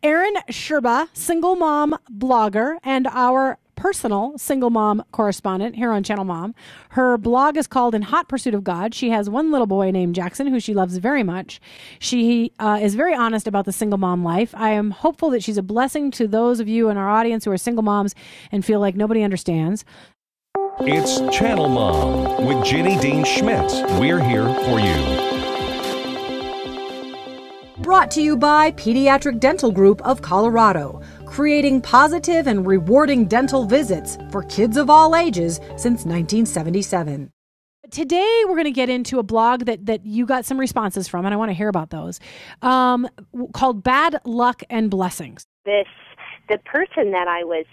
Erin Szczerba, single mom blogger and our personal single mom correspondent here on Channelmom. Her blog is called In Hot Pursuit of God. She has one little boy named Jackson who she loves very much. She is very honest about the single mom life. I am hopeful that she's a blessing to those of you in our audience who are single moms and feel like nobody understands. It's Channelmom with Jenny Dean Schmidt. We're here for you. Brought to you by Pediatric Dental Group of Colorado, creating positive and rewarding dental visits for kids of all ages since 1977. Today, we're going to get into a blog that you got some responses from, and I want to hear about those, called Bad Luck and Blessings. The person that I was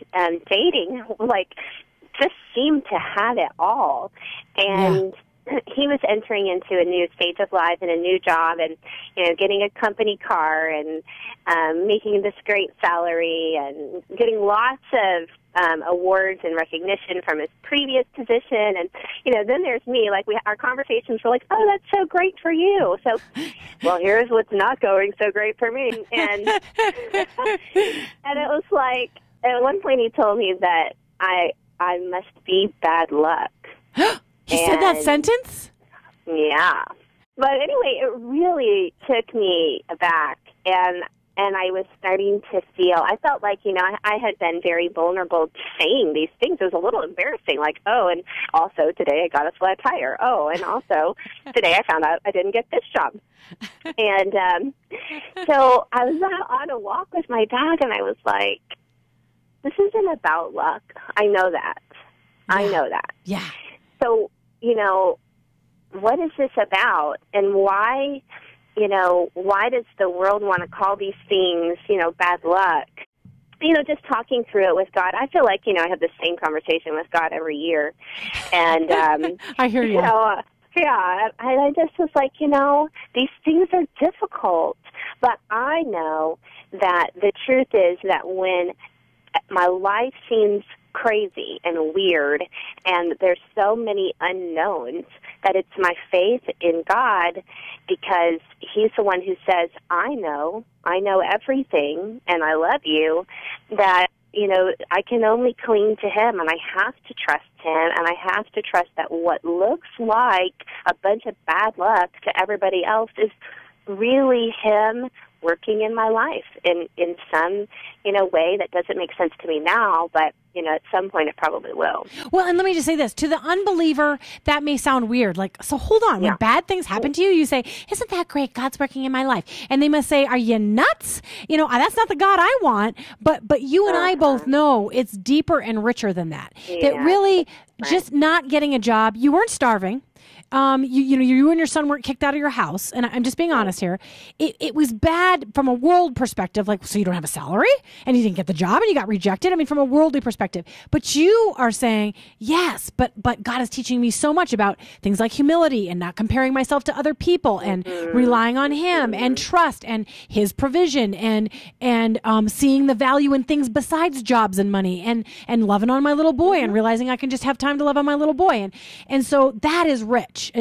dating, just seemed to have it all. And he was entering into a new stage of life and a new job and, getting a company car and making this great salary and getting lots of awards and recognition from his previous position. And, then there's me, our conversations were like, oh, that's so great for you. So, well, here's what's not going so great for me. And, and it was like, at one point he told me that I must be bad luck. He said that sentence? Yeah. But anyway, it really took me aback, and I was starting to I felt like, I had been very vulnerable saying these things. It was a little embarrassing, oh, and also today I got a flat tire. Oh, and also today I found out I didn't get this job. And so I was on a walk with my dog, and I was like, this isn't about luck. I know that. Yeah. I know that. Yeah. So, what is this about, and why, why does the world want to call these things, bad luck? Just talking through it with God, I feel like, I have the same conversation with God every year. And, I hear you. Yeah, I just was like, these things are difficult, but I know that the truth is that when my life seems crazy and weird, and there's so many unknowns, that it's my faith in God, because He's the one who says, I know everything, and I love you, that, I can only cling to Him, and I have to trust Him, and I have to trust that what looks like a bunch of bad luck to everybody else is really Him working in my life in some, way that doesn't make sense to me now, but, at some point it probably will. Well, and let me just say this. To the unbeliever, that may sound weird. So hold on. When bad things happen to you, you say, isn't that great? God's working in my life. And they must say, are you nuts? That's not the God I want. But you and I both know it's deeper and richer than that. Yeah, that really just not getting a job, you weren't starving. You and your son weren't kicked out of your house, and I'm just being honest here. It was bad from a world perspective, so you don't have a salary, and you didn't get the job, and you got rejected. I mean, from a worldly perspective. But you are saying, yes, but God is teaching me so much about things like humility and not comparing myself to other people, and relying on Him, and trust, and His provision, and seeing the value in things besides jobs and money, and loving on my little boy, and realizing I can just have time to love on my little boy, and so that is rich.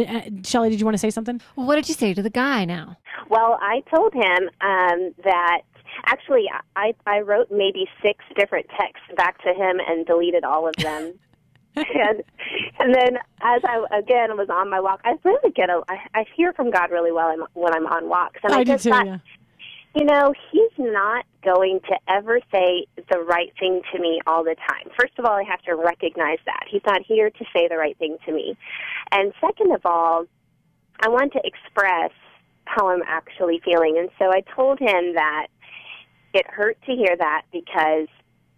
Shelley, did you want to say something? Well, what did you say to the guy now? Well, I told him that actually I wrote maybe 6 different texts back to him and deleted all of them. and then as I was on my walk, I really I hear from God really well when I'm on walks. And I just thought, He's not going to ever say the right thing to me all the time. First of all, I have to recognize that. He's not here to say the right thing to me. And second of all, I want to express how I'm actually feeling. And so I told him that it hurt to hear that, because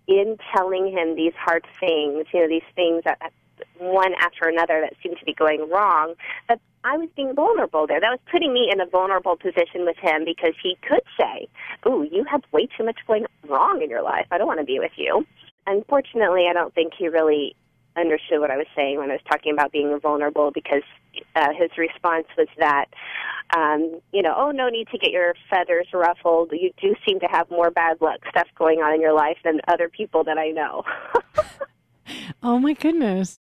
in telling him these hard things, these things that one after another that seemed to be going wrong, that I was being vulnerable there. That was putting me in a vulnerable position with him, because he could say, ooh, you have way too much going wrong in your life. I don't want to be with you. Unfortunately, I don't think he really understood what I was saying when I was talking about being vulnerable, because his response was that, oh, no need to get your feathers ruffled. You do seem to have more bad luck stuff going on in your life than other people that I know. Oh, my goodness.